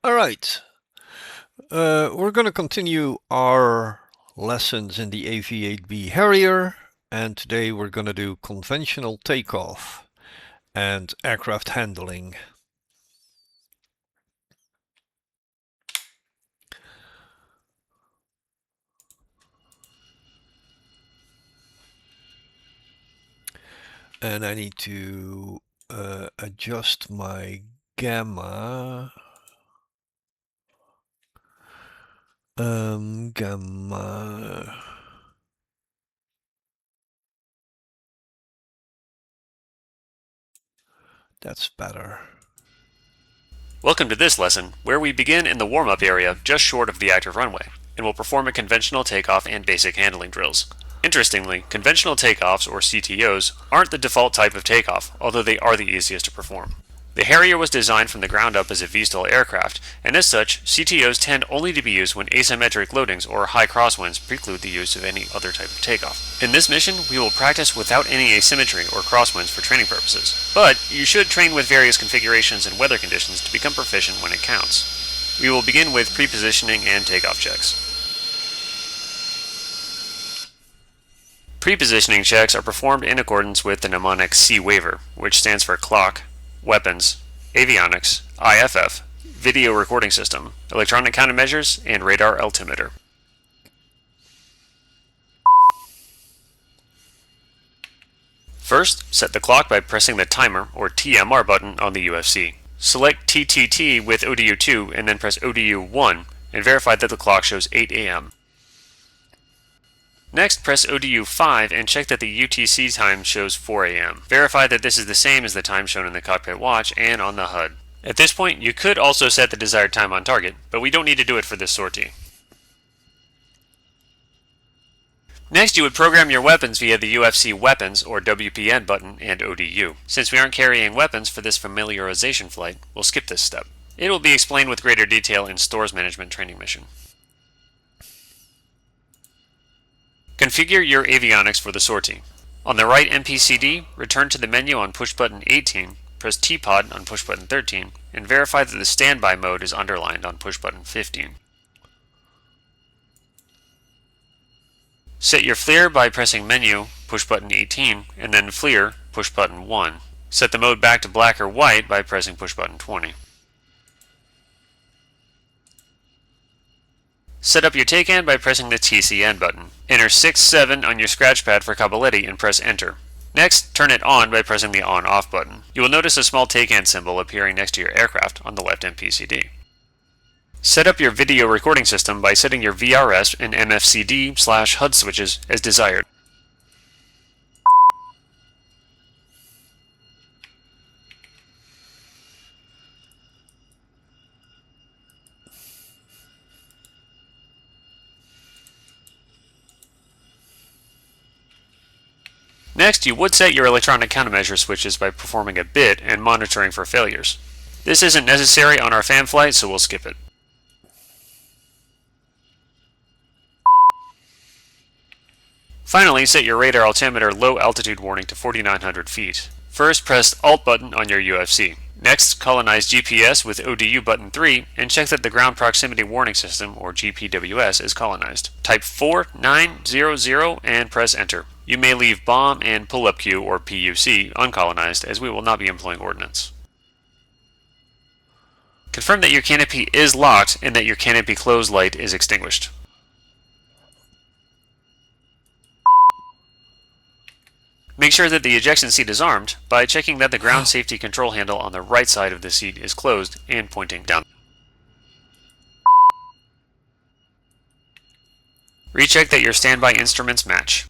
All right, we're going to continue our lessons in the AV8B Harrier, and today we're going to do conventional takeoff and aircraft handling. And I need to adjust my gamma. Gamma. That's better. Welcome to this lesson, where we begin in the warm-up area just short of the active runway, and will perform a conventional takeoff and basic handling drills. Interestingly, conventional takeoffs, or CTOs, aren't the default type of takeoff, although they are the easiest to perform. The Harrier was designed from the ground up as a VTOL aircraft, and as such, CTOs tend only to be used when asymmetric loadings or high crosswinds preclude the use of any other type of takeoff. In this mission, we will practice without any asymmetry or crosswinds for training purposes, but you should train with various configurations and weather conditions to become proficient when it counts. We will begin with pre-positioning and takeoff checks. Pre-positioning checks are performed in accordance with the mnemonic C waiver, which stands for clock, weapons, avionics, IFF, video recording system, electronic countermeasures, and radar altimeter. First, set the clock by pressing the timer or TMR button on the UFC. Select TTT with ODU2 and then press ODU1 and verify that the clock shows 8 AM. Next, press ODU5 and check that the UTC time shows 4 AM. Verify that this is the same as the time shown in the cockpit watch and on the HUD. At this point, you could also set the desired time on target, but we don't need to do it for this sortie. Next, you would program your weapons via the UFC Weapons or WPN button and ODU. Since we aren't carrying weapons for this familiarization flight, we'll skip this step. It will be explained with greater detail in Stores Management training mission. Configure your avionics for the sortie. On the right MPCD, return to the menu on push button 18, press T-Pod on push button 13, and verify that the standby mode is underlined on push button 15. Set your FLIR by pressing menu, push button 18, and then FLIR, push button 1. Set the mode back to black or white by pressing push button 20. Set up your TACAN by pressing the TCN button. Enter 6-7 on your scratch pad for Kabaletti and press enter. Next, turn it on by pressing the on-off button. You will notice a small TACAN symbol appearing next to your aircraft on the left MPCD. Set up your video recording system by setting your VRS and MFCD/HUD switches as desired. Next, you would set your electronic countermeasure switches by performing a bit and monitoring for failures. This isn't necessary on our fan flight, so we'll skip it. Finally, set your radar altimeter low altitude warning to 4,900 feet. First, press Alt button on your UFC. Next, colonize GPS with ODU button 3 and check that the Ground Proximity Warning System, or GPWS, is colonized. Type 4900 and press enter. You may leave bomb and pull-up queue, or PUC, uncolonized, as we will not be employing ordnance. Confirm that your canopy is locked and that your canopy close light is extinguished. Make sure that the ejection seat is armed by checking that the ground safety control handle on the right side of the seat is closed and pointing down. Recheck that your standby instruments match.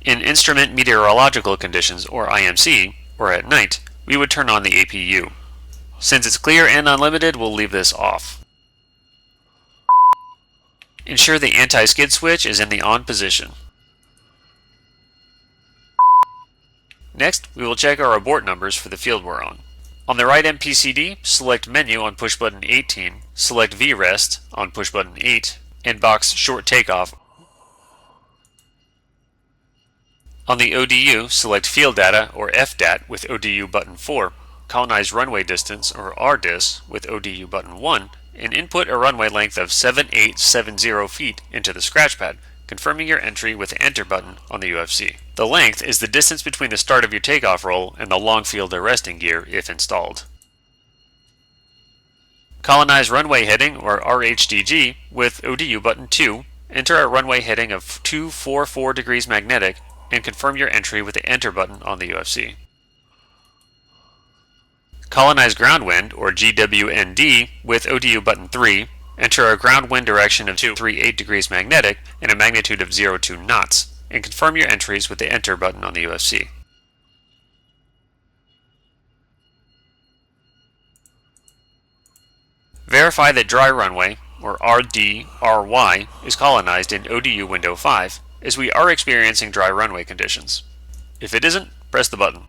In instrument meteorological conditions, or IMC, or at night, we would turn on the APU. Since it's clear and unlimited, we'll leave this off. Ensure the anti-skid switch is in the on position. Next, we will check our abort numbers for the field we're on. On the right MPCD, select Menu on push button 18, select VREST on push button 8, and box Short Takeoff. On the ODU, select Field Data or FDAT with ODU button 4, colonize Runway Distance or RDIS with ODU button 1, and input a runway length of 7870 feet into the scratchpad, confirming your entry with the Enter button on the UFC. The length is the distance between the start of your takeoff roll and the long field arresting gear if installed. Colonize Runway Heading or RHDG with ODU button 2, enter a runway heading of 244 degrees magnetic, and confirm your entry with the Enter button on the UFC. Colonize Ground Wind or GWND with ODU button 3, enter a ground wind direction of 238 degrees magnetic and a magnitude of 02 knots, and confirm your entries with the Enter button on the UFC. Verify that Dry Runway, or RDRY, is colonized in ODU window 5, as we are experiencing dry runway conditions. If it isn't, press the button.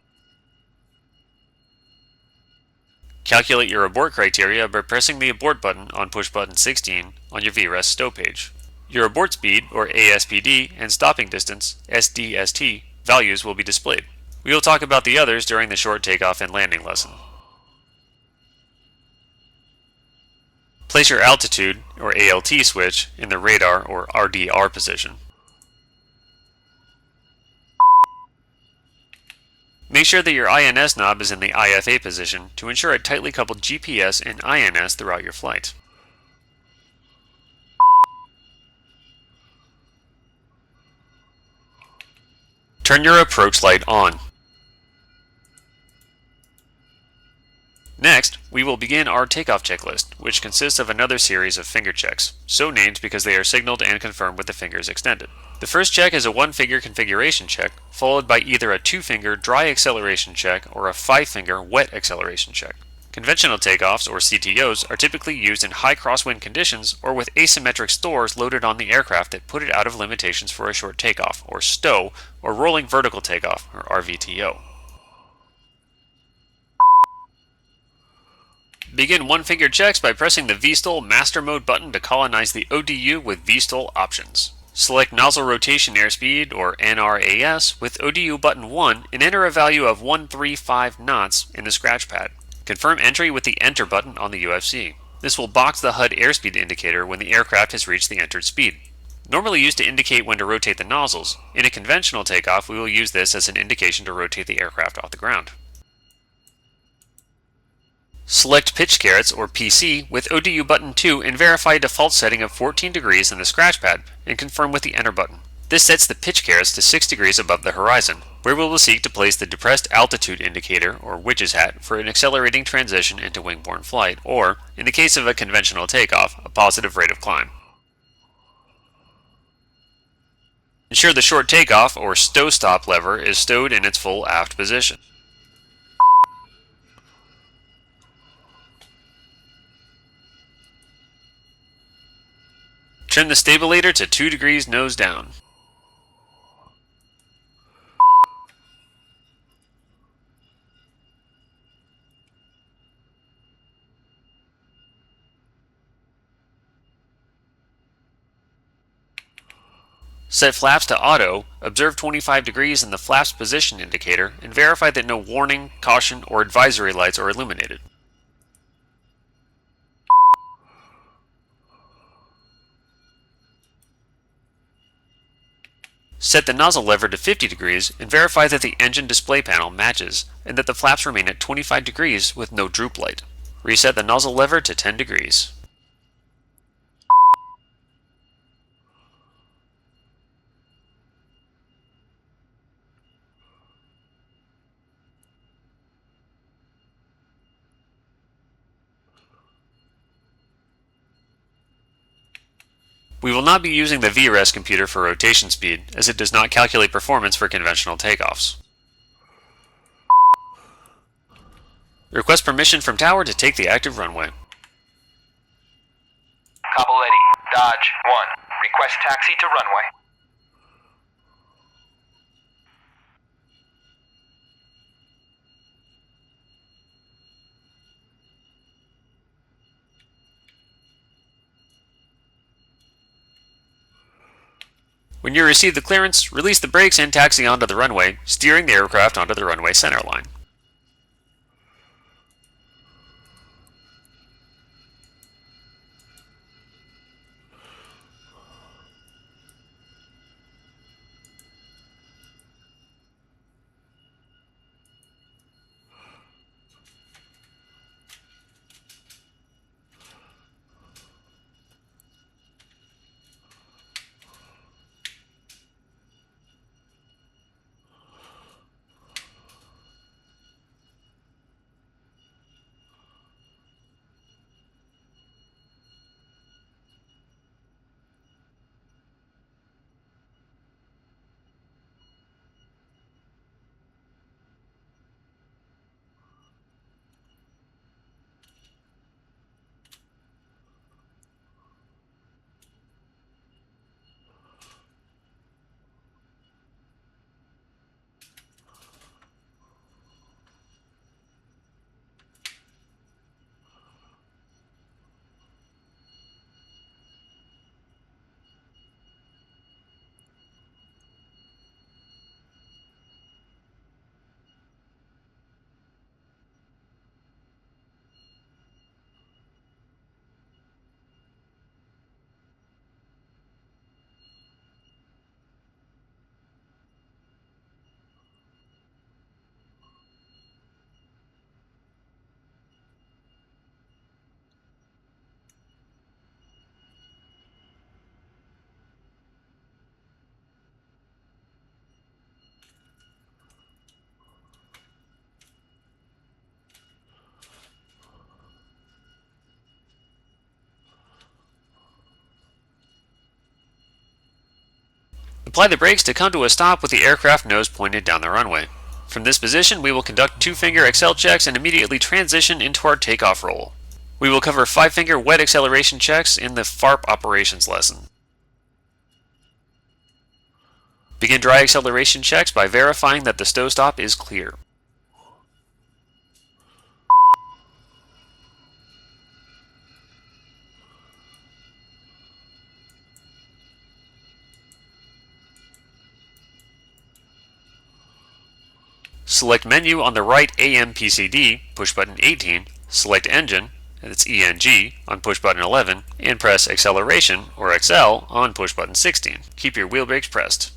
Calculate your abort criteria by pressing the Abort button on push button 16 on your VRES stow page. Your abort speed, or ASPD, and stopping distance, SDST, values will be displayed. We will talk about the others during the short takeoff and landing lesson. Place your altitude, or ALT switch, in the radar, or RDR position. Make sure that your INS knob is in the IFA position to ensure a tightly coupled GPS and INS throughout your flight. Turn your approach light on. Next, we will begin our takeoff checklist, which consists of another series of finger checks, so named because they are signaled and confirmed with the fingers extended. The first check is a 1-finger configuration check, followed by either a 2-finger dry acceleration check or a 5-finger wet acceleration check. Conventional takeoffs, or CTOs, are typically used in high crosswind conditions or with asymmetric stores loaded on the aircraft that put it out of limitations for a short takeoff, or STOW, or rolling vertical takeoff, or RVTO. Begin 1-finger checks by pressing the VSTOL Master Mode button to colonize the ODU with VSTOL options. Select Nozzle Rotation Airspeed, or NRAS, with ODU button 1 and enter a value of 135 knots in the scratch pad. Confirm entry with the Enter button on the UFC. This will box the HUD airspeed indicator when the aircraft has reached the entered speed. Normally used to indicate when to rotate the nozzles, in a conventional takeoff we will use this as an indication to rotate the aircraft off the ground. Select Pitch Carrots, or PC, with ODU button 2 and verify a default setting of 14 degrees in the scratch pad and confirm with the Enter button. This sets the pitch carrots to 6 degrees above the horizon, where we will seek to place the depressed altitude indicator, or witch's hat, for an accelerating transition into wing-borne flight, or, in the case of a conventional takeoff, a positive rate of climb. Ensure the short takeoff, or stow stop lever, is stowed in its full aft position. Trim the stabilator to 2 degrees nose down. Set flaps to auto, observe 25 degrees in the flaps position indicator, and verify that no warning, caution, or advisory lights are illuminated. Set the nozzle lever to 50 degrees and verify that the engine display panel matches and that the flaps remain at 25 degrees with no droop light. Reset the nozzle lever to 10 degrees. We will not be using the VRES computer for rotation speed, as it does not calculate performance for conventional takeoffs. Request permission from tower to take the active runway. Cabo Lady, Dodge 1. Request taxi to runway. When you receive the clearance, release the brakes and taxi onto the runway, steering the aircraft onto the runway center line. Apply the brakes to come to a stop with the aircraft nose pointed down the runway. From this position, we will conduct 2-finger accel checks and immediately transition into our takeoff roll. We will cover 5-finger wet acceleration checks in the FARP operations lesson. Begin dry acceleration checks by verifying that the stow stop is clear. Select Menu on the right AMPCD, push button 18, select Engine, that's ENG, on push button 11, and press Acceleration, or Accel, on push button 16. Keep your wheel brakes pressed.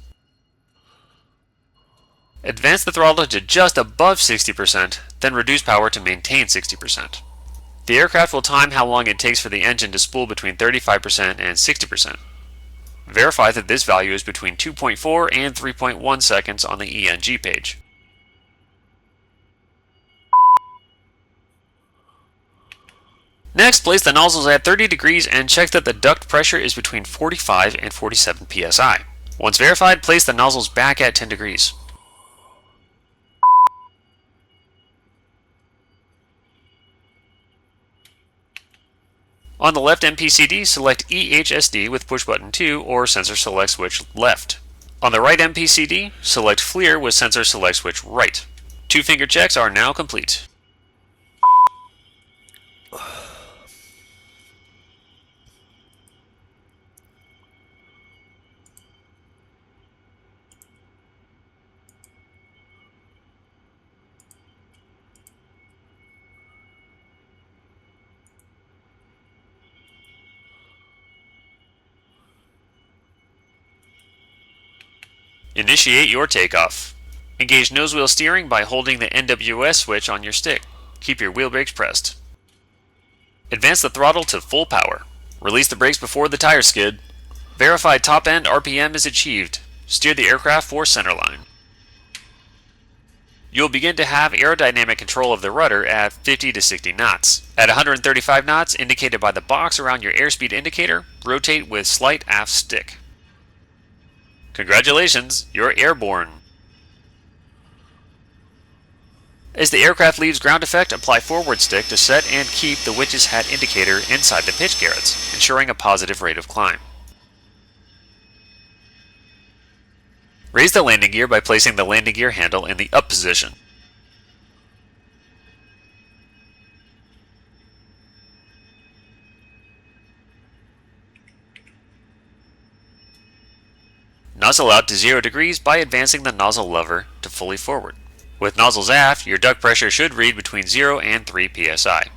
Advance the throttle to just above 60%, then reduce power to maintain 60%. The aircraft will time how long it takes for the engine to spool between 35% and 60%. Verify that this value is between 2.4 and 3.1 seconds on the ENG page. Next, place the nozzles at 30 degrees and check that the duct pressure is between 45 and 47 psi. Once verified, place the nozzles back at 10 degrees. On the left MPCD, select EHSD with push button 2 or sensor select switch left. On the right MPCD, select FLIR with sensor select switch right. 2-finger checks are now complete. Initiate your takeoff. Engage nose wheel steering by holding the NWS switch on your stick. Keep your wheel brakes pressed. Advance the throttle to full power. Release the brakes before the tires skid. Verify top end RPM is achieved. Steer the aircraft for centerline. You'll begin to have aerodynamic control of the rudder at 50 to 60 knots. At 135 knots, indicated by the box around your airspeed indicator, rotate with slight aft stick. Congratulations, you're airborne. As the aircraft leaves ground effect, apply forward stick to set and keep the witch's hat indicator inside the pitch carrots, ensuring a positive rate of climb. Raise the landing gear by placing the landing gear handle in the up position. Nozzle out to 0 degrees by advancing the nozzle lever to fully forward. With nozzles aft, your duct pressure should read between 0 and 3 psi.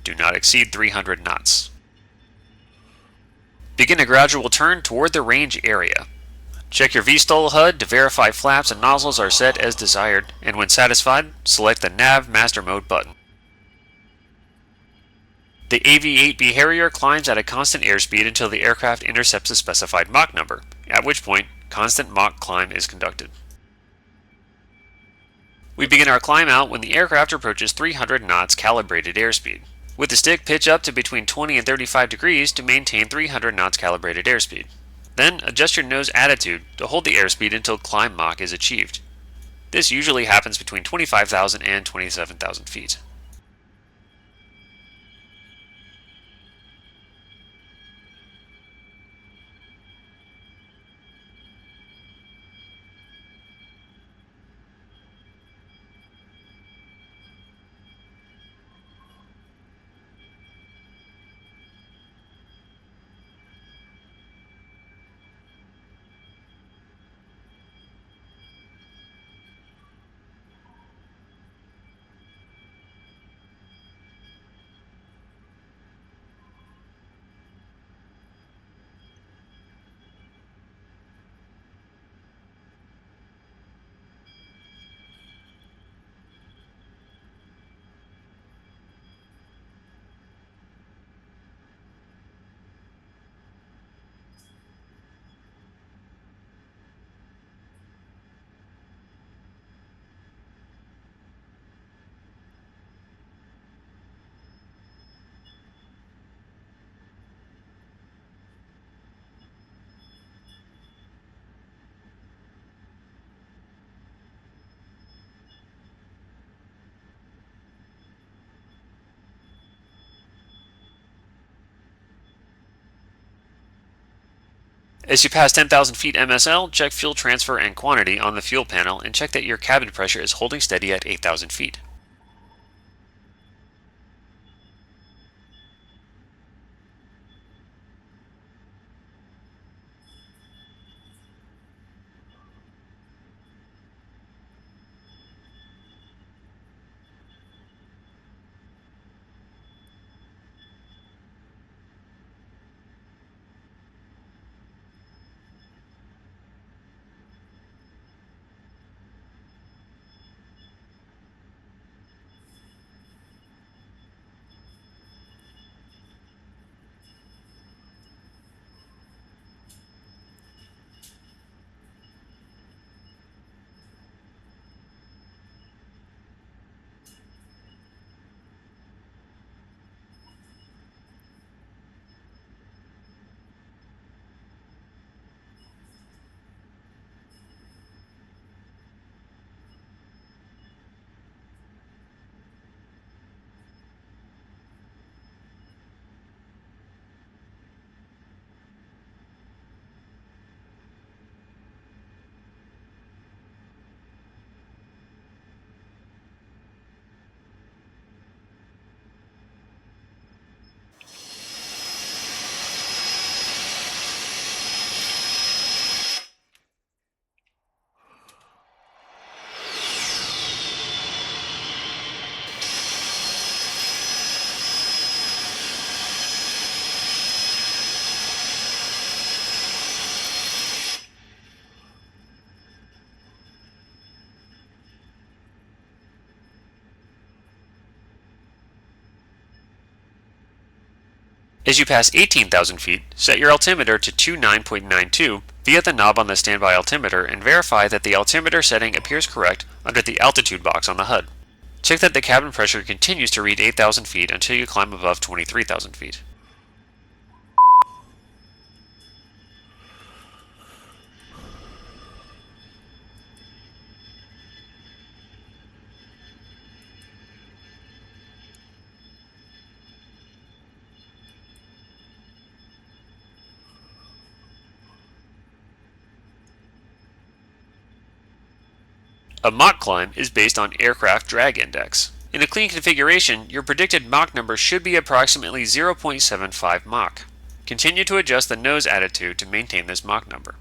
Do not exceed 300 knots. Begin a gradual turn toward the range area. Check your V-stall HUD to verify flaps and nozzles are set as desired, and when satisfied, select the Nav Master Mode button. The AV8B Harrier climbs at a constant airspeed until the aircraft intercepts the specified Mach number, at which point constant Mach climb is conducted. We begin our climb out when the aircraft approaches 300 knots calibrated airspeed. With the stick, pitch up to between 20 and 35 degrees to maintain 300 knots calibrated airspeed. Then adjust your nose attitude to hold the airspeed until climb Mach is achieved. This usually happens between 25,000 and 27,000 feet. As you pass 10,000 feet MSL, check fuel transfer and quantity on the fuel panel and check that your cabin pressure is holding steady at 8,000 feet. As you pass 18,000 feet, set your altimeter to 29.92 via the knob on the standby altimeter and verify that the altimeter setting appears correct under the altitude box on the HUD. Check that the cabin pressure continues to read 8,000 feet until you climb above 23,000 feet. A Mach climb is based on aircraft drag index. In a clean configuration, your predicted Mach number should be approximately 0.75 Mach. Continue to adjust the nose attitude to maintain this Mach number.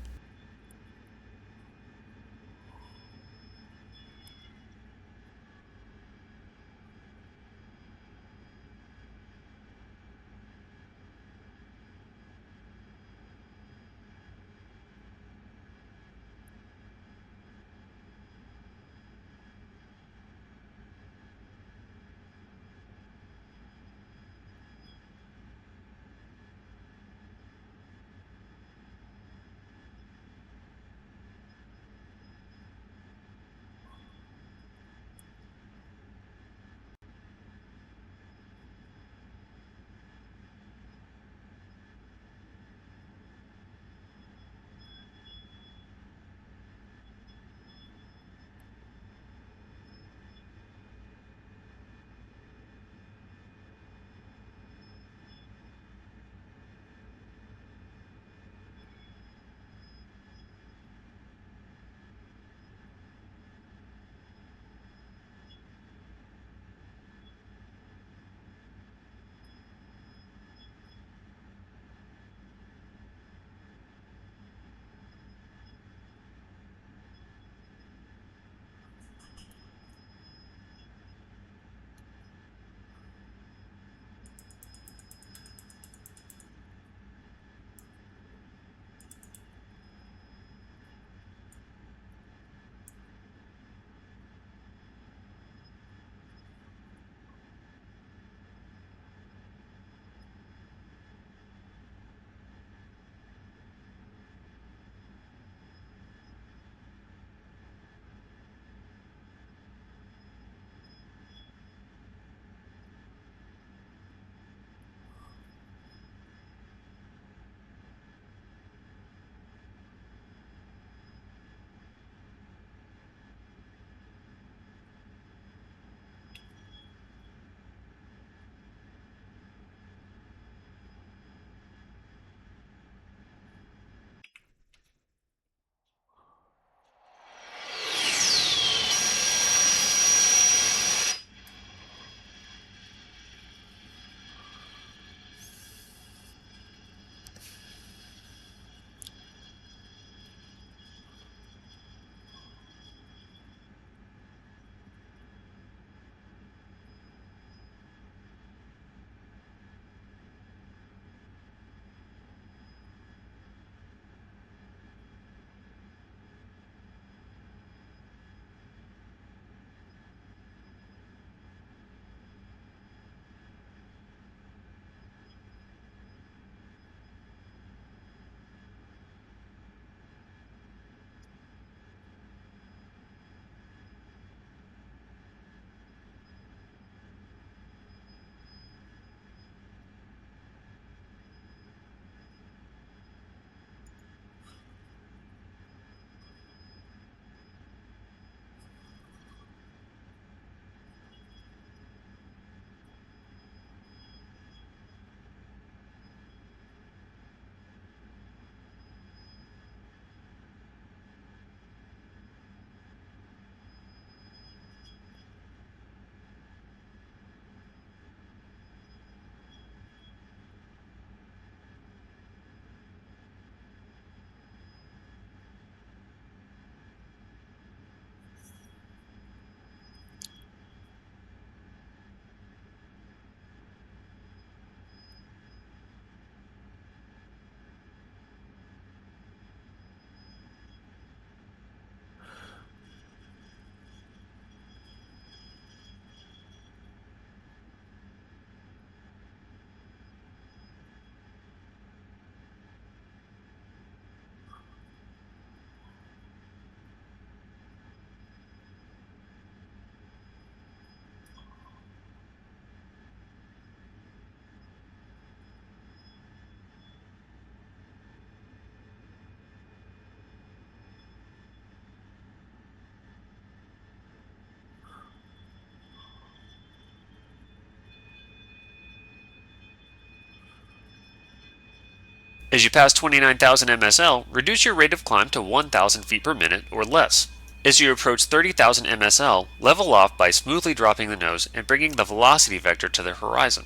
As you pass 29,000 MSL, reduce your rate of climb to 1,000 feet per minute or less. As you approach 30,000 MSL, level off by smoothly dropping the nose and bringing the velocity vector to the horizon.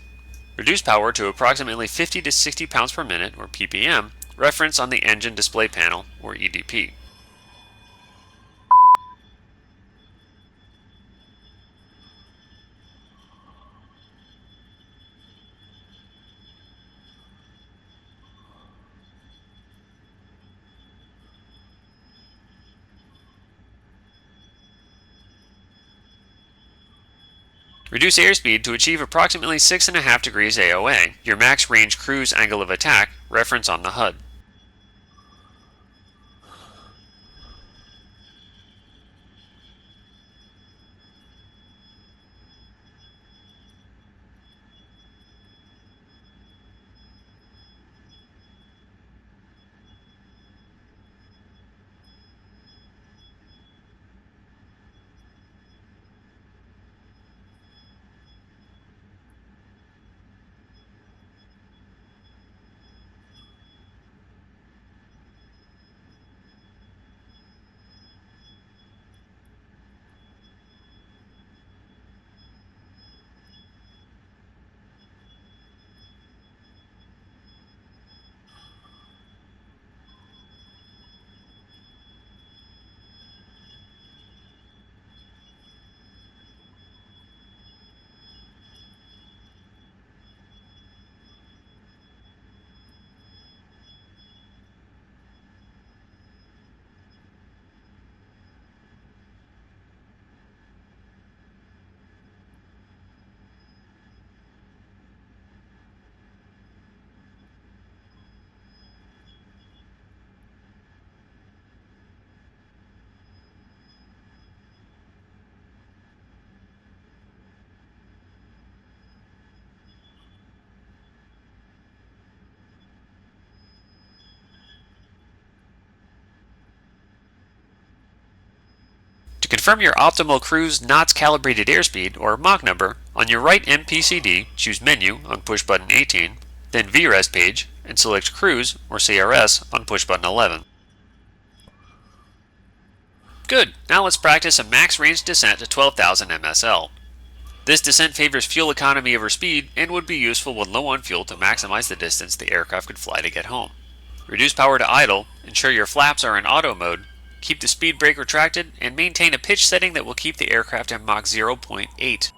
Reduce power to approximately 50 to 60 pounds per minute or ppm, reference on the engine display panel or EDP. Reduce airspeed to achieve approximately 6.5 degrees AOA, your max range cruise angle of attack, reference on the HUD. To confirm your optimal cruise knots calibrated airspeed, or Mach number, on your right MPCD, choose Menu on push button 18, then VRES page, and select Cruise, or CRS, on push button 11. Good, now let's practice a max range descent to 12,000 MSL. This descent favors fuel economy over speed and would be useful when low on fuel to maximize the distance the aircraft could fly to get home. Reduce power to idle, ensure your flaps are in auto mode, keep the speed brake retracted, and maintain a pitch setting that will keep the aircraft at Mach 0.8.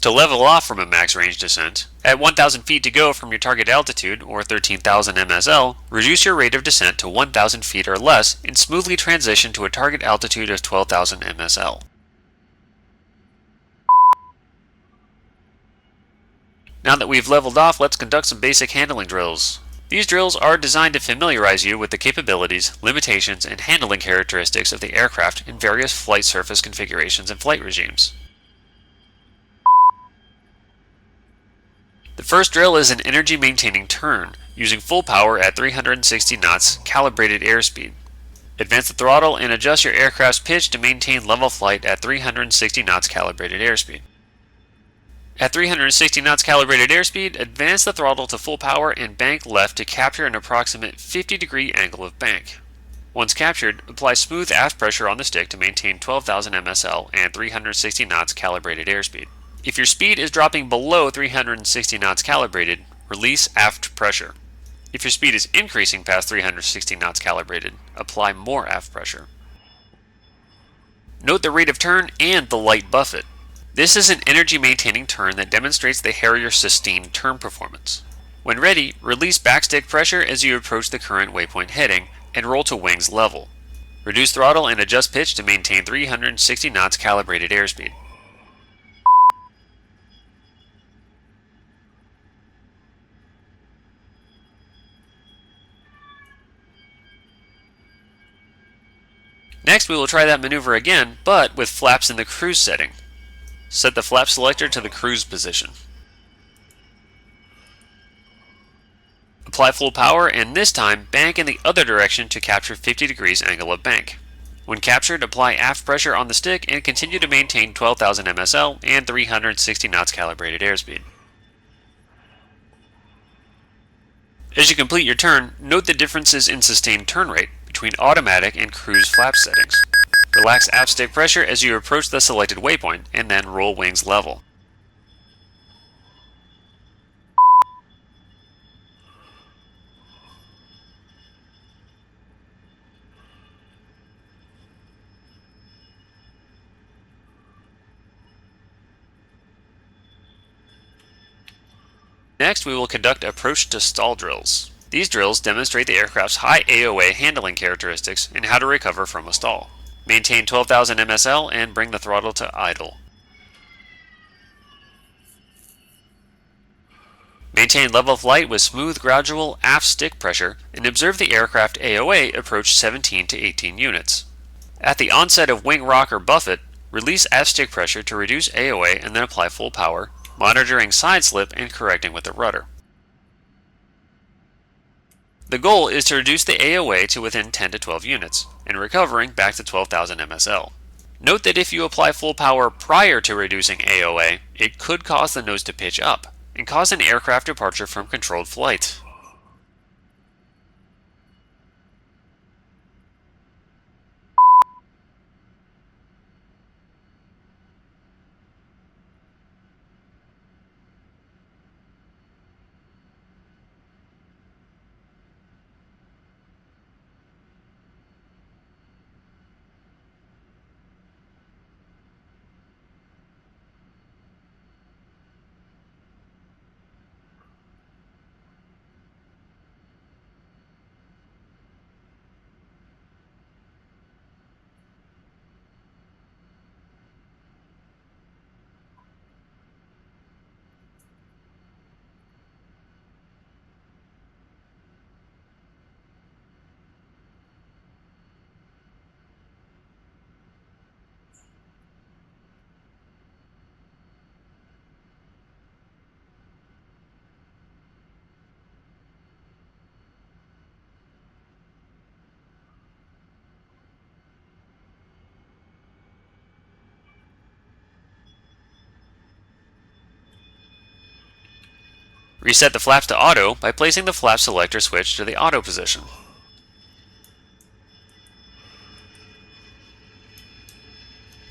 To level off from a max range descent, at 1,000 feet to go from your target altitude, or 13,000 MSL, reduce your rate of descent to 1,000 feet or less and smoothly transition to a target altitude of 12,000 MSL. Now that we've leveled off, let's conduct some basic handling drills. These drills are designed to familiarize you with the capabilities, limitations, and handling characteristics of the aircraft in various flight surface configurations and flight regimes. The first drill is an energy maintaining turn, using full power at 360 knots calibrated airspeed. Advance the throttle and adjust your aircraft's pitch to maintain level flight at 360 knots calibrated airspeed. At 360 knots calibrated airspeed, advance the throttle to full power and bank left to capture an approximate 50-degree angle of bank. Once captured, apply smooth aft pressure on the stick to maintain 12,000 MSL and 360 knots calibrated airspeed. If your speed is dropping below 360 knots calibrated, release aft pressure. If your speed is increasing past 360 knots calibrated, apply more aft pressure. Note the rate of turn and the light buffet. This is an energy maintaining turn that demonstrates the Harrier sustained turn performance. When ready, release backstick pressure as you approach the current waypoint heading and roll to wings level. Reduce throttle and adjust pitch to maintain 360 knots calibrated airspeed. Next, we will try that maneuver again, but with flaps in the cruise setting. Set the flap selector to the cruise position. Apply full power and this time bank in the other direction to capture 50 degrees angle of bank. When captured, apply aft pressure on the stick and continue to maintain 12,000 MSL and 360 knots calibrated airspeed. As you complete your turn, note the differences in sustained turn rate between automatic and cruise flap settings. Relax aft stick pressure as you approach the selected waypoint and then roll wings level. Next, we will conduct approach to stall drills. These drills demonstrate the aircraft's high AOA handling characteristics and how to recover from a stall. Maintain 12,000 MSL and bring the throttle to idle. Maintain level flight with smooth gradual aft stick pressure and observe the aircraft AOA approach 17 to 18 units. At the onset of wing rock or buffet, release aft stick pressure to reduce AOA and then apply full power, monitoring side slip and correcting with the rudder. The goal is to reduce the AOA to within 10 to 12 units, and recovering back to 12,000 MSL. Note that if you apply full power prior to reducing AOA, it could cause the nose to pitch up, and cause an aircraft departure from controlled flight. Reset the flaps to auto by placing the flap selector switch to the auto position.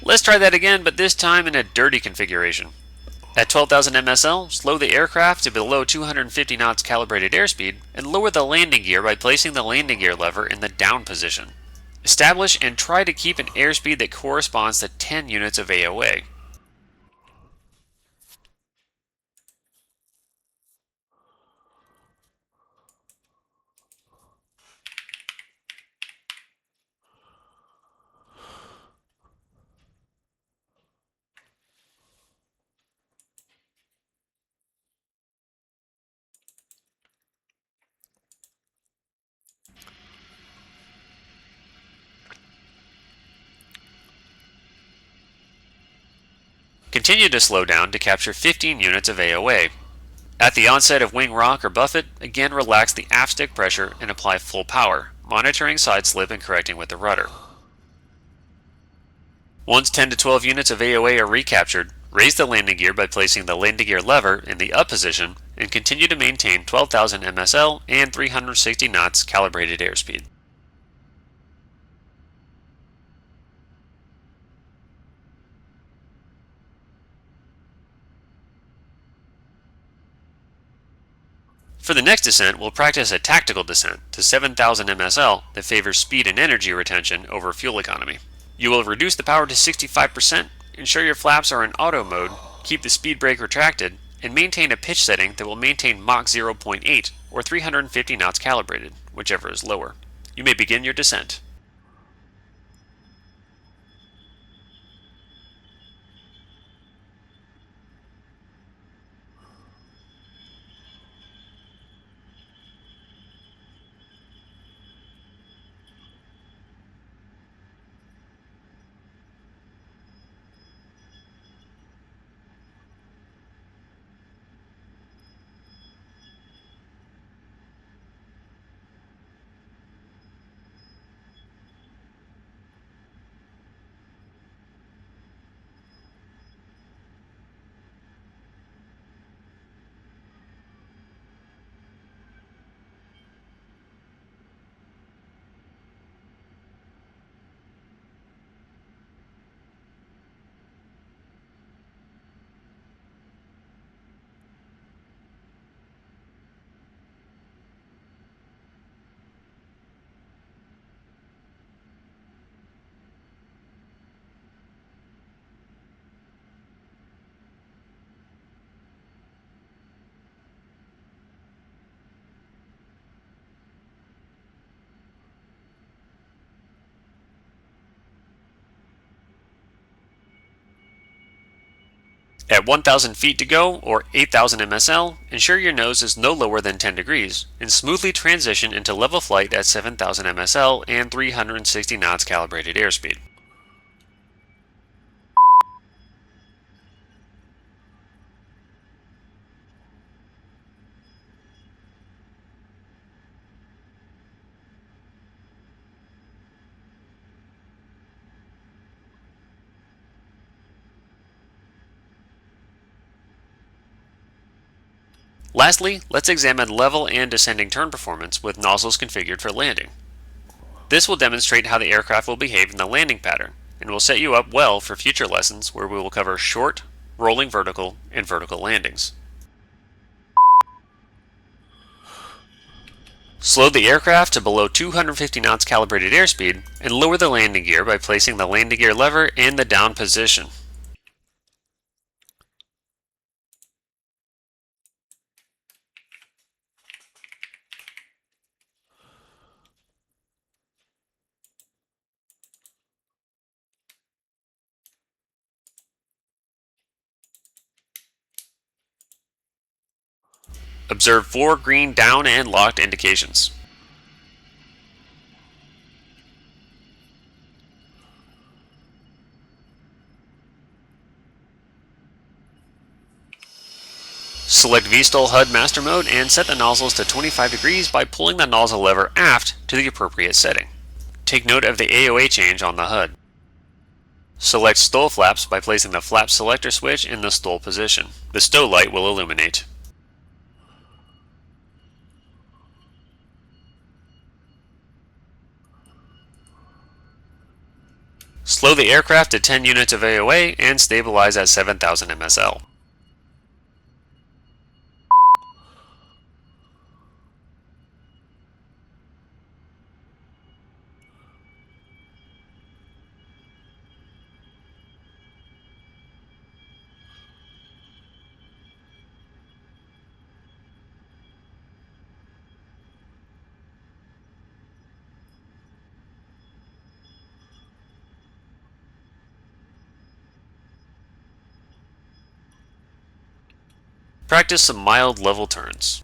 Let's try that again, but this time in a dirty configuration. At 12,000 MSL, slow the aircraft to below 250 knots calibrated airspeed and lower the landing gear by placing the landing gear lever in the down position. Establish and try to keep an airspeed that corresponds to 10 units of AOA. Continue to slow down to capture 15 units of AOA. At the onset of wing rock or buffet, again relax the aft stick pressure and apply full power, monitoring side slip and correcting with the rudder. Once 10 to 12 units of AOA are recaptured, raise the landing gear by placing the landing gear lever in the up position and continue to maintain 12,000 MSL and 360 knots calibrated airspeed. For the next descent, we'll practice a tactical descent to 7,000 MSL that favors speed and energy retention over fuel economy. You will reduce the power to 65%, ensure your flaps are in auto mode, keep the speed brake retracted, and maintain a pitch setting that will maintain Mach 0.8 or 350 knots calibrated, whichever is lower. You may begin your descent. At 1,000 feet to go, or 8,000 MSL, ensure your nose is no lower than 10 degrees, and smoothly transition into level flight at 7,000 MSL and 360 knots calibrated airspeed. Lastly, let's examine level and descending turn performance with nozzles configured for landing. This will demonstrate how the aircraft will behave in the landing pattern, and will set you up well for future lessons where we will cover short, rolling vertical, and vertical landings. Slow the aircraft to below 250 knots calibrated airspeed, and lower the landing gear by placing the landing gear lever in the down position. Observe 4 green down and locked indications. Select VSTOL HUD Master Mode and set the nozzles to 25 degrees by pulling the nozzle lever aft to the appropriate setting. Take note of the AOA change on the HUD. Select STOL flaps by placing the flap selector switch in the STOL position. The STOW light will illuminate. Slow the aircraft to 10 units of AOA and stabilize at 7,000 MSL. Practice some mild level turns.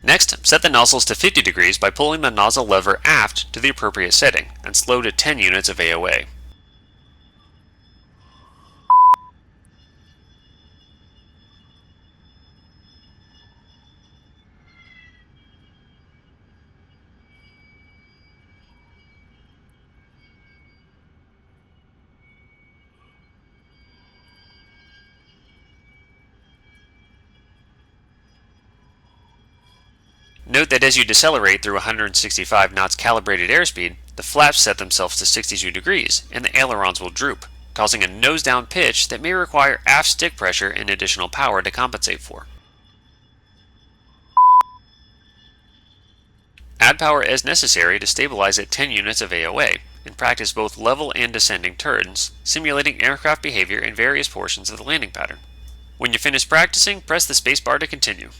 Next, set the nozzles to 50 degrees by pulling the nozzle lever aft to the appropriate setting and slow to 10 units of AOA. Note that as you decelerate through 165 knots calibrated airspeed, the flaps set themselves to 62 degrees and the ailerons will droop, causing a nose-down pitch that may require aft stick pressure and additional power to compensate for. Add power as necessary to stabilize at 10 units of AOA, and practice both level and descending turns, simulating aircraft behavior in various portions of the landing pattern. When you're finished practicing, press the spacebar to continue.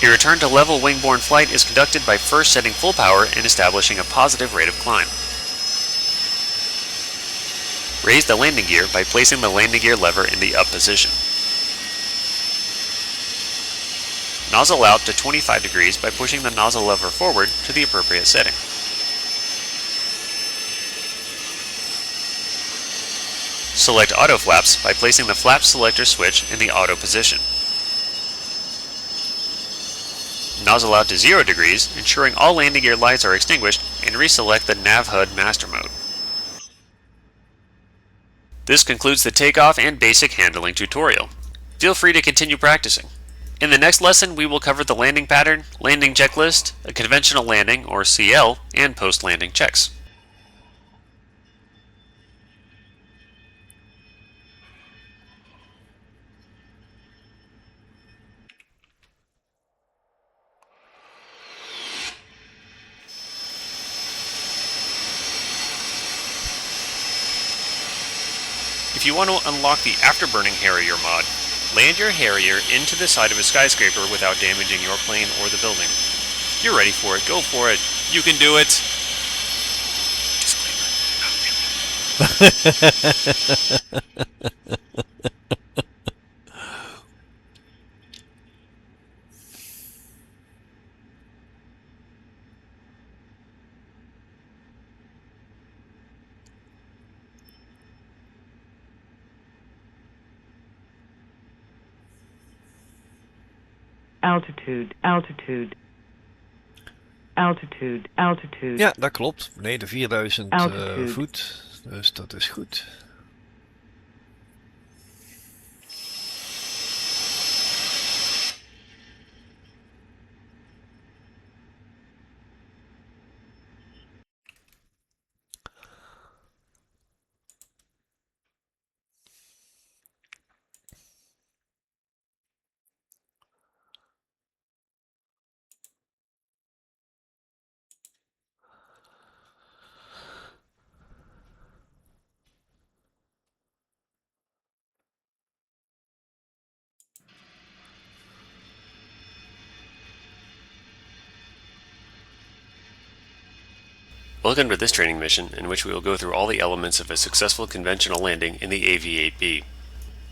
Your return to level wing-borne flight is conducted by first setting full power and establishing a positive rate of climb. Raise the landing gear by placing the landing gear lever in the up position. Nozzle out to 25 degrees by pushing the nozzle lever forward to the appropriate setting. Select auto flaps by placing the flap selector switch in the auto position. Nozzle out to 0 degrees, ensuring all landing gear lights are extinguished, and reselect the Nav HUD master mode. This concludes the takeoff and basic handling tutorial. Feel free to continue practicing. In the next lesson, we will cover the landing pattern, landing checklist, a conventional landing or CL, and post-landing checks. If you want to unlock the Afterburning Harrier mod, land your Harrier into the side of a skyscraper without damaging your plane or the building. You're ready for it, go for it. You can do it. Disclaimer, not really. Altitude, altitude. Altitude, altitude. Ja, dat klopt. Beneden 4000 voet. Dus dat is goed. Welcome to this training mission, in which we will go through all the elements of a successful conventional landing in the AV8B.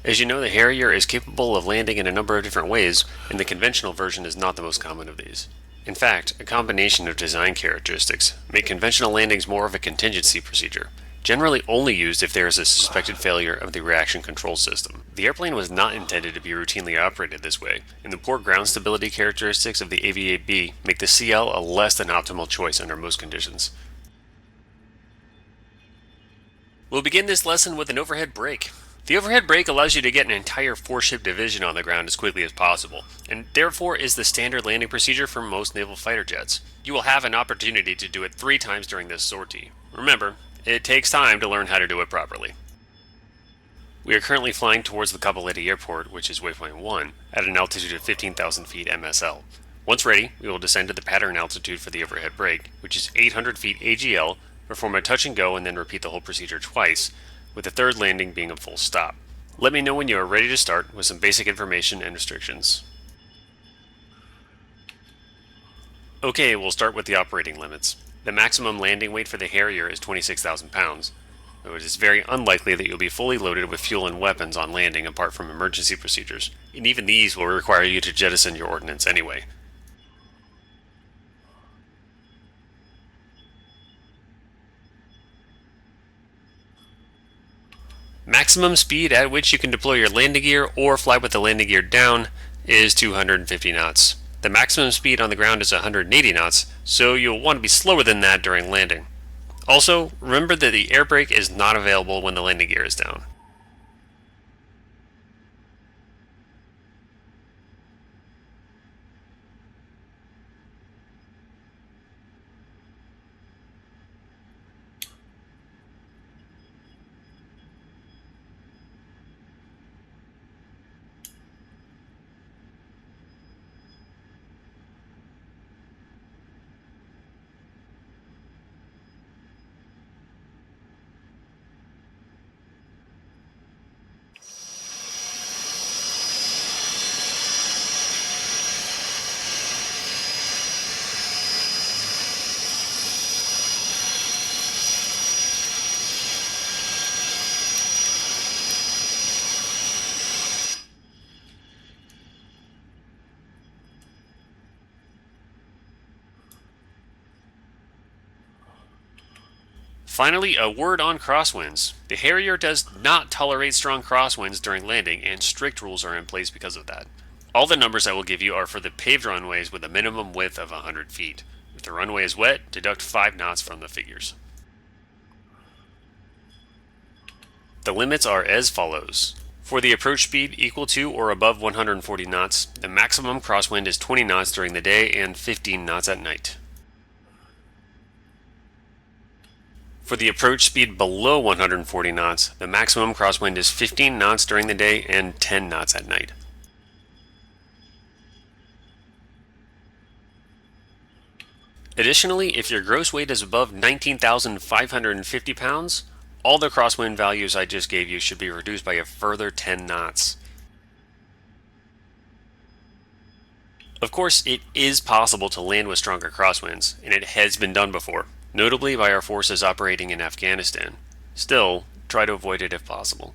As you know, the Harrier is capable of landing in a number of different ways, and the conventional version is not the most common of these. In fact, a combination of design characteristics make conventional landings more of a contingency procedure, generally only used if there is a suspected failure of the reaction control system. The airplane was not intended to be routinely operated this way, and the poor ground stability characteristics of the AV8B make the CL a less than optimal choice under most conditions. We'll begin this lesson with an overhead brake. The overhead brake allows you to get an entire 4-ship division on the ground as quickly as possible, and therefore is the standard landing procedure for most naval fighter jets. You will have an opportunity to do it 3 times during this sortie. Remember, it takes time to learn how to do it properly. We are currently flying towards the Kapoleti Airport, which is waypoint 1, at an altitude of 15,000 feet MSL. Once ready, we will descend to the pattern altitude for the overhead brake, which is 800 feet AGL, perform a touch and go, and then repeat the whole procedure twice, with the third landing being a full stop. Let me know when you are ready to start with some basic information and restrictions. Okay, we'll start with the operating limits. The maximum landing weight for the Harrier is 26,000 pounds, though it is very unlikely that you'll be fully loaded with fuel and weapons on landing apart from emergency procedures, and even these will require you to jettison your ordnance anyway. Maximum speed at which you can deploy your landing gear or fly with the landing gear down is 250 knots. The maximum speed on the ground is 180 knots, so you'll want to be slower than that during landing. Also, remember that the air brake is not available when the landing gear is down. Finally, a word on crosswinds. The Harrier does not tolerate strong crosswinds during landing, and strict rules are in place because of that. All the numbers I will give you are for the paved runways with a minimum width of 100 feet. If the runway is wet, deduct 5 knots from the figures. The limits are as follows. For the approach speed equal to or above 140 knots, the maximum crosswind is 20 knots during the day and 15 knots at night. For the approach speed below 140 knots, the maximum crosswind is 15 knots during the day and 10 knots at night. Additionally, if your gross weight is above 19,550 pounds, all the crosswind values I just gave you should be reduced by a further 10 knots. Of course, it is possible to land with stronger crosswinds, and it has been done before, notably by our forces operating in Afghanistan. Still, try to avoid it if possible.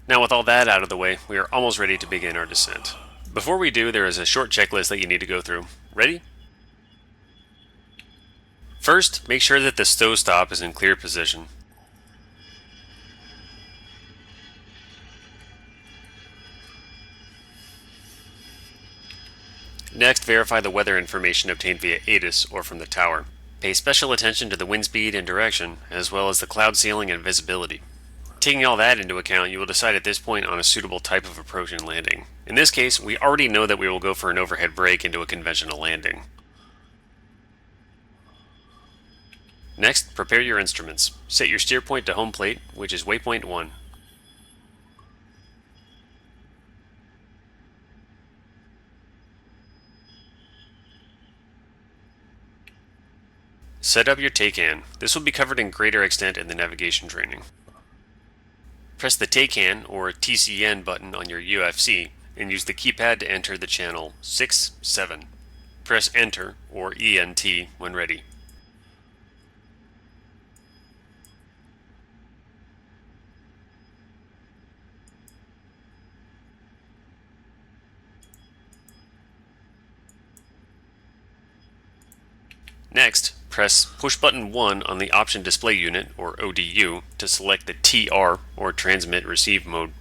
Now with all that out of the way, we are almost ready to begin our descent. Before we do, there is a short checklist that you need to go through. Ready? First, make sure that the stow stop is in clear position. Next, verify the weather information obtained via ATIS or from the tower. Pay special attention to the wind speed and direction, as well as the cloud ceiling and visibility. Taking all that into account, you will decide at this point on a suitable type of approach and landing. In this case, we already know that we will go for an overhead brake into a conventional landing. Next, prepare your instruments. Set your steer point to home plate, which is waypoint 1. Set up your take-in. This will be covered in greater extent in the navigation training. Press the take-in or TCN button on your UFC and use the keypad to enter the channel 6, 7. Press Enter or ENT when ready. Next, press push button 1 on the option display unit, or ODU, to select the TR, or transmit receive mode.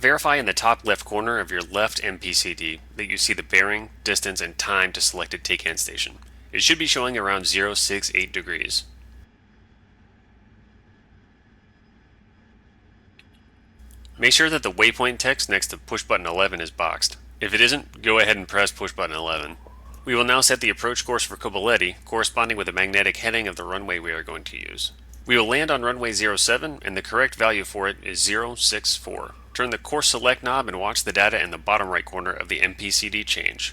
Verify in the top left corner of your left MPCD that you see the bearing, distance, and time to selected take-in station. It should be showing around 068 degrees. Make sure that the waypoint text next to push button 11 is boxed. If it isn't, go ahead and press push button 11. We will now set the approach course for Kobuleti, corresponding with the magnetic heading of the runway we are going to use. We will land on runway 07, and the correct value for it is 064. Turn the course select knob and watch the data in the bottom right corner of the MPCD change.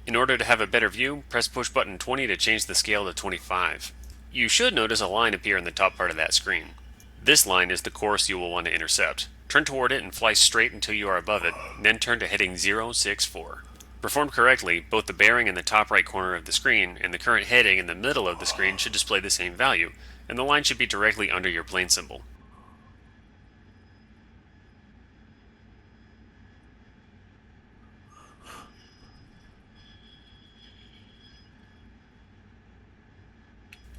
In order to have a better view, press push button 20 to change the scale to 25. You should notice a line appear in the top part of that screen. This line is the course you will want to intercept. Turn toward it and fly straight until you are above it, and then turn to heading 064. Performed correctly, both the bearing in the top right corner of the screen and the current heading in the middle of the screen should display the same value, and the line should be directly under your plane symbol.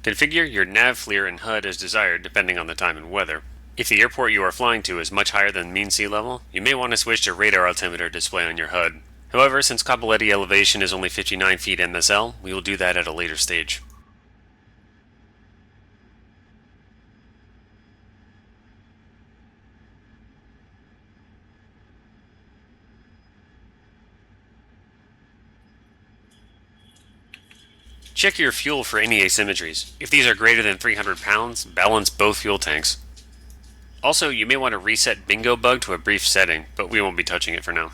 Configure your nav FLIR and HUD as desired depending on the time and weather. If the airport you are flying to is much higher than mean sea level, you may want to switch to radar altimeter display on your HUD. However, since Kobuleti elevation is only 59 feet MSL, we will do that at a later stage. Check your fuel for any asymmetries. If these are greater than 300 pounds, balance both fuel tanks. Also, you may want to reset bingo bug to a brief setting, but we won't be touching it for now.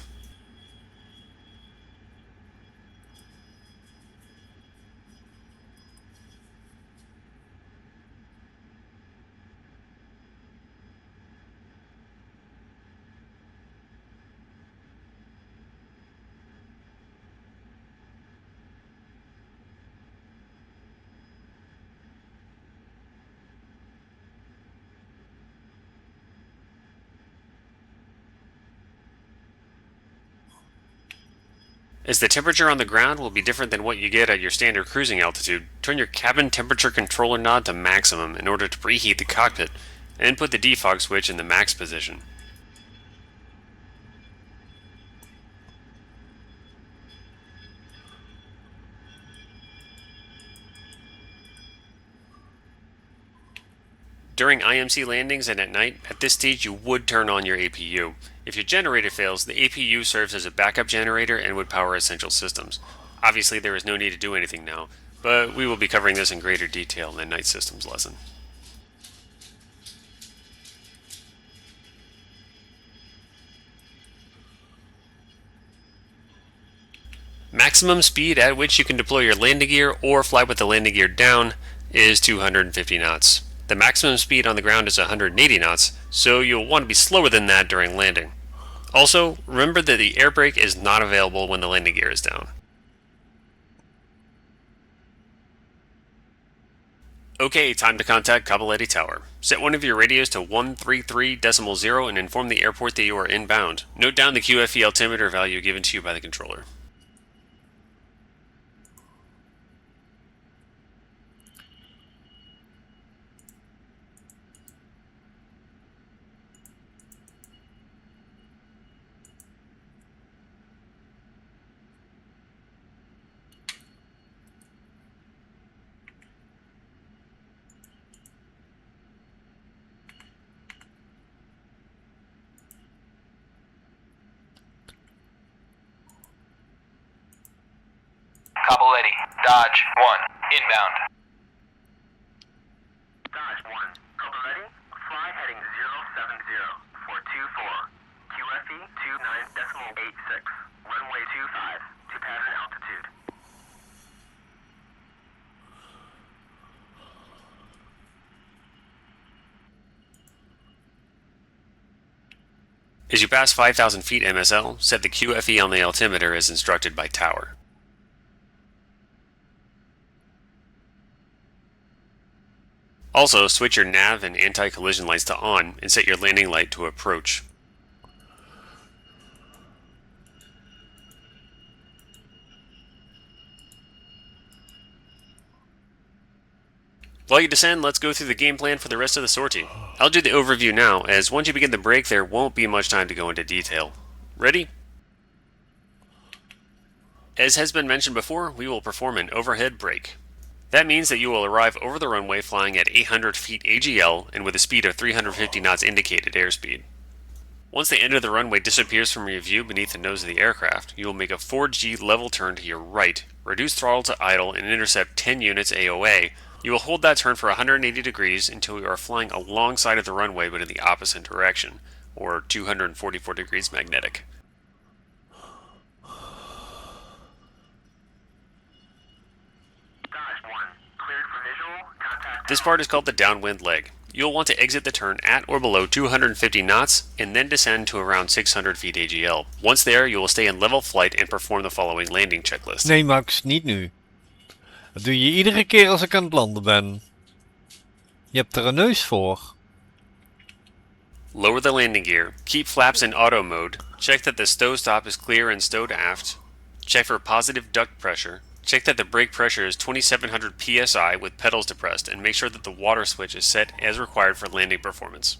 As the temperature on the ground will be different than what you get at your standard cruising altitude, turn your cabin temperature controller knob to maximum in order to preheat the cockpit, and put the defog switch in the max position. During IMC landings and at night, at this stage you would turn on your APU. If your generator fails, the APU serves as a backup generator and would power essential systems. Obviously there is no need to do anything now, but we will be covering this in greater detail in the night systems lesson. Maximum speed at which you can deploy your landing gear or fly with the landing gear down is 250 knots. The maximum speed on the ground is 180 knots, so you'll want to be slower than that during landing. Also, remember that the air brake is not available when the landing gear is down. Okay, time to contact Kobuleti Tower. Set one of your radios to 133.0 and inform the airport that you are inbound. Note down the QFE altimeter value given to you by the controller. Kobuleti, Dodge 1, inbound. Dodge 1, Kobuleti, fly heading 070 for 24, QFE 29.86, runway 25, to pattern altitude. As you pass 5,000 feet MSL, set the QFE on the altimeter as instructed by Tower. Also, switch your nav and anti-collision lights to on and set your landing light to approach. While you descend, let's go through the game plan for the rest of the sortie. I'll do the overview now, as once you begin the break, there won't be much time to go into detail. Ready? As has been mentioned before, we will perform an overhead brake. That means that you will arrive over the runway flying at 800 feet AGL and with a speed of 350 knots indicated airspeed. Once the end of the runway disappears from your view beneath the nose of the aircraft, you will make a 4G level turn to your right, reduce throttle to idle, and intercept 10 units AOA. You will hold that turn for 180 degrees until you are flying alongside of the runway but in the opposite direction, or 244 degrees magnetic. Dodge 1. Cleared for visual. Contact. This part is called the downwind leg. You'll want to exit the turn at or below 250 knots and then descend to around 600 feet AGL. Once there, you will stay in level flight and perform the following landing checklist. Nee Max, niet nu. Dat doe je iedere keer als ik aan het landen ben. Je hebt er een neus voor. Lower the landing gear. Keep flaps in auto mode. Check that the stow stop is clear and stowed aft. Check for positive duct pressure. Check that the brake pressure is 2700 psi with pedals depressed, and make sure that the water switch is set as required for landing performance.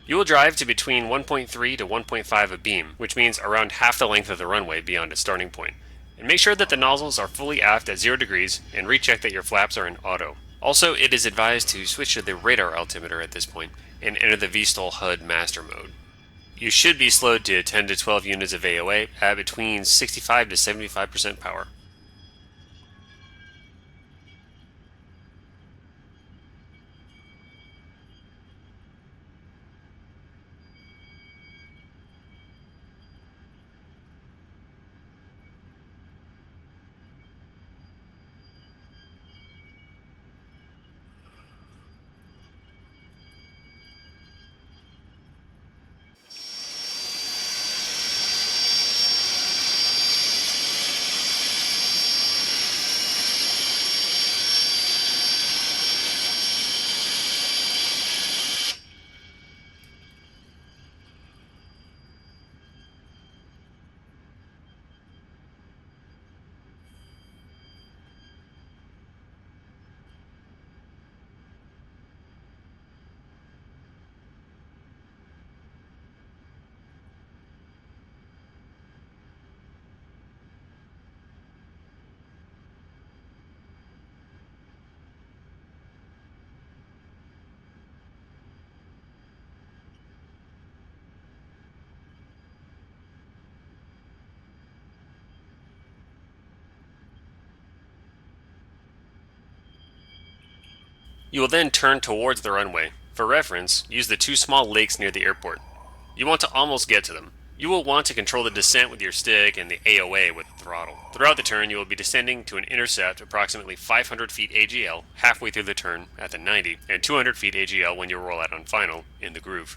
You will drive to between 1.3 to 1.5 abeam, which means around half the length of the runway beyond its starting point. And make sure that the nozzles are fully aft at 0 degrees and recheck that your flaps are in auto. Also, it is advised to switch to the radar altimeter at this point and enter the VSTOL HUD master mode. You should be slowed to 10 to 12 units of AOA at between 65 to 75% power. You will then turn towards the runway. For reference, use the two small lakes near the airport. You want to almost get to them. You will want to control the descent with your stick and the AOA with the throttle. Throughout the turn, you will be descending to an intercept approximately 500 feet AGL halfway through the turn at the 90, and 200 feet AGL when you roll out on final in the groove.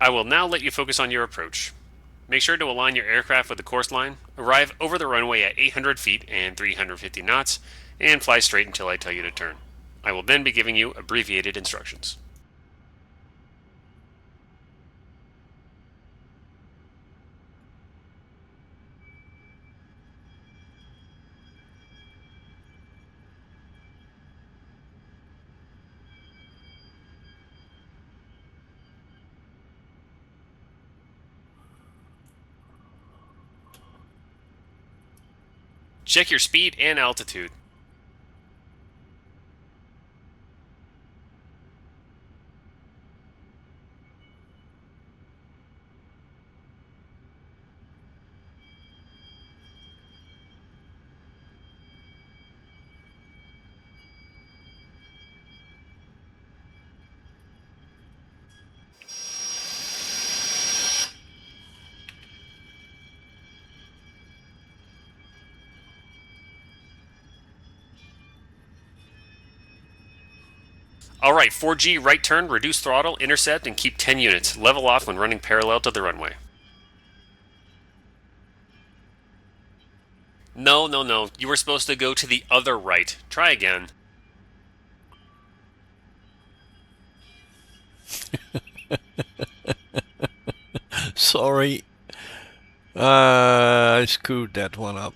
I will now let you focus on your approach. Make sure to align your aircraft with the course line, arrive over the runway at 800 feet and 350 knots, and fly straight until I tell you to turn. I will then be giving you abbreviated instructions. Check your speed and altitude. Alright, 4G right turn, reduce throttle, intercept, and keep 10 units. Level off when running parallel to the runway. No. You were supposed to go to the other right. Try again. Sorry. I screwed that one up.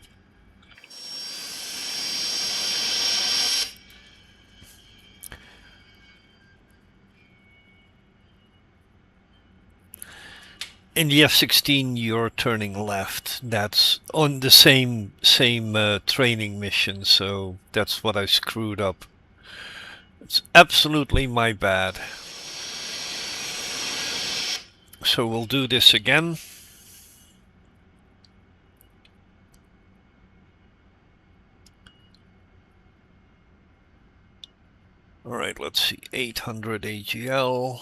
In the F-16, you're turning left. That's on the same training mission, so that's what I screwed up. It's absolutely my bad. So we'll do this again. All right, let's see, 800 AGL.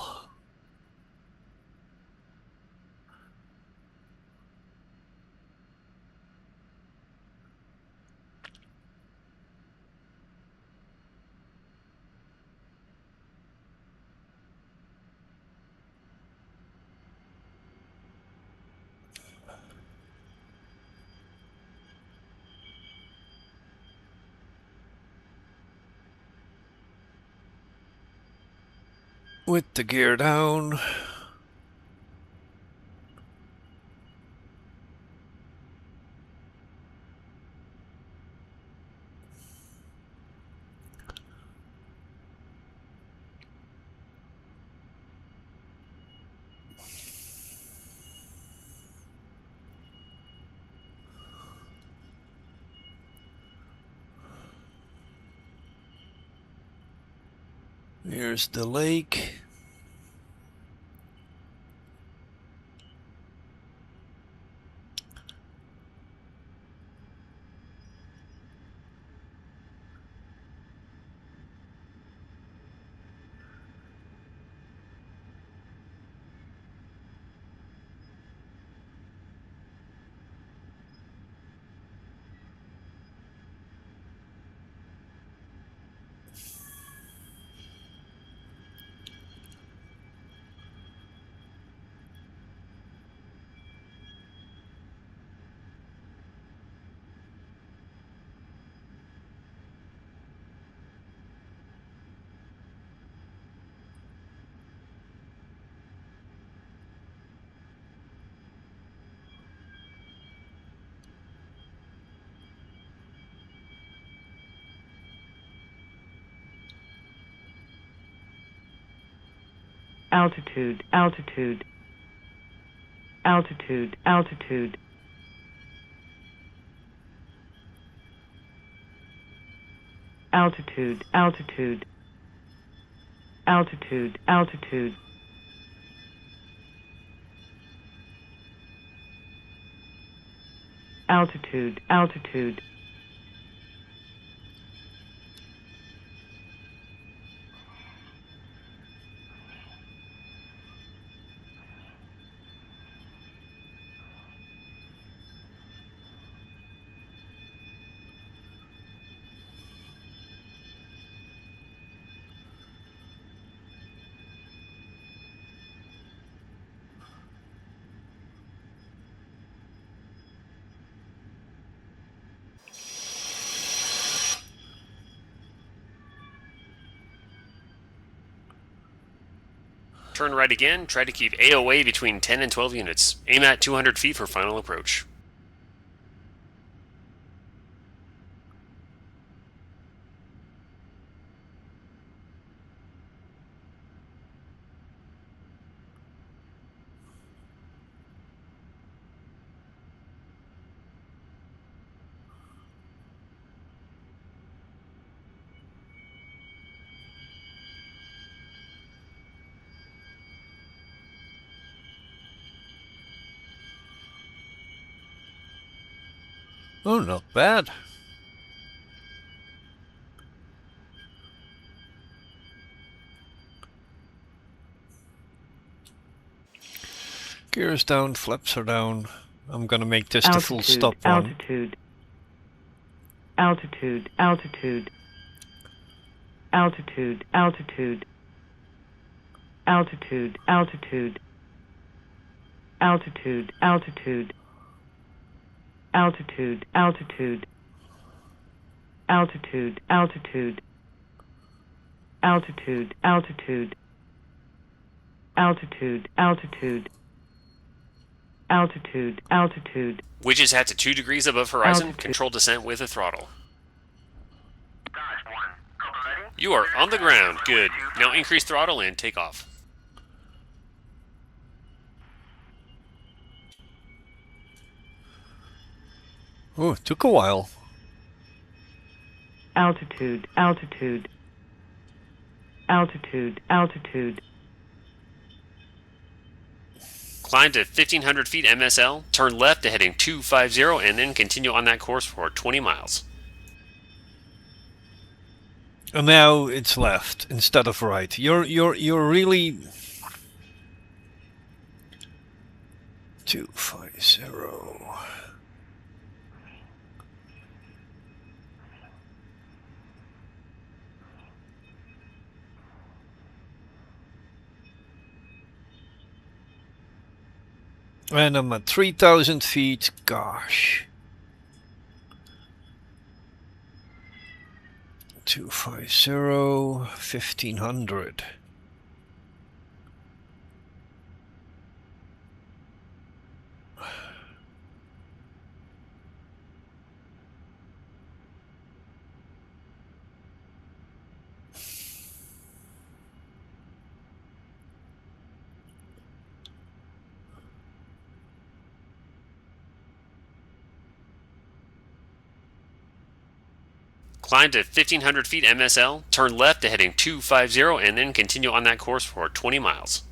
With the gear down. Here's the lake. altitude, altitude, altitude, altitude, altitude, altitude, altitude, altitude, altitude, altitude, Turn right again, try to keep AOA between 10 and 12 units. Aim at 200 feet for final approach. Oh, not bad. Gears down, flaps are down. I'm gonna make this the full stop one. altitude, altitude, altitude, altitude, altitude, altitude, altitude, altitude, altitude, altitude, altitude, altitude, altitude, altitude, altitude, altitude, altitude, altitude, altitude. Which is at to 2 degrees above horizon. Altitude. Control descent with a throttle. Dodge 1. Couple ready? You are on the ground. Good. Now increase throttle and take off. Oh, it took a while. Altitude, altitude, altitude, altitude, Climb to 1500 feet MSL, turn left to heading 250, and then continue on that course for 20 miles. And now it's left instead of right. You're really 250. And I'm at 3,000 feet. Gosh. 250, 1500. Climb to 1500 feet MSL, turn left to heading 250, and then continue on that course for 20 miles.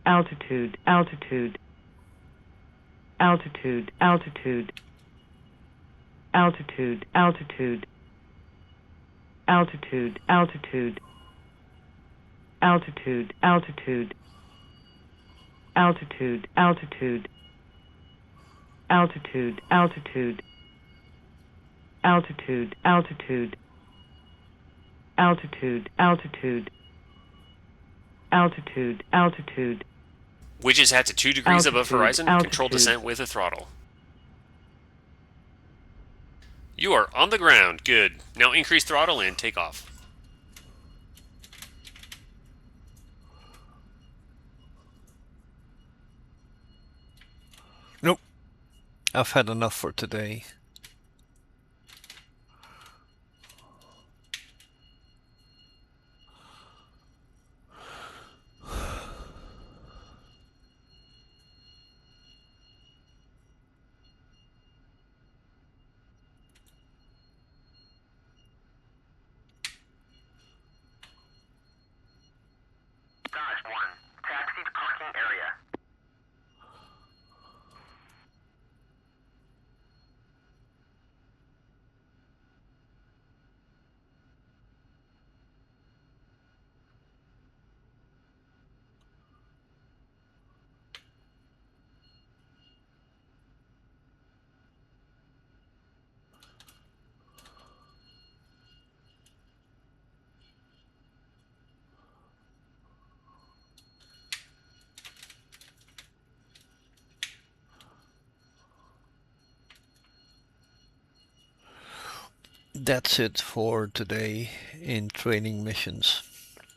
altitude, altitude, altitude, altitude, altitude, altitude, altitude, altitude, altitude, altitude, altitude, altitude, altitude, altitude, altitude, altitude, altitude, altitude, altitude, altitude. Which is at to 2 degrees above Altitude, horizon. Control altitude. descent with a throttle. You are on the ground. Good. Now increase throttle and take off. Nope. I've had enough for today. Dodge 1. Taxi to parking area. That's it for today in training missions.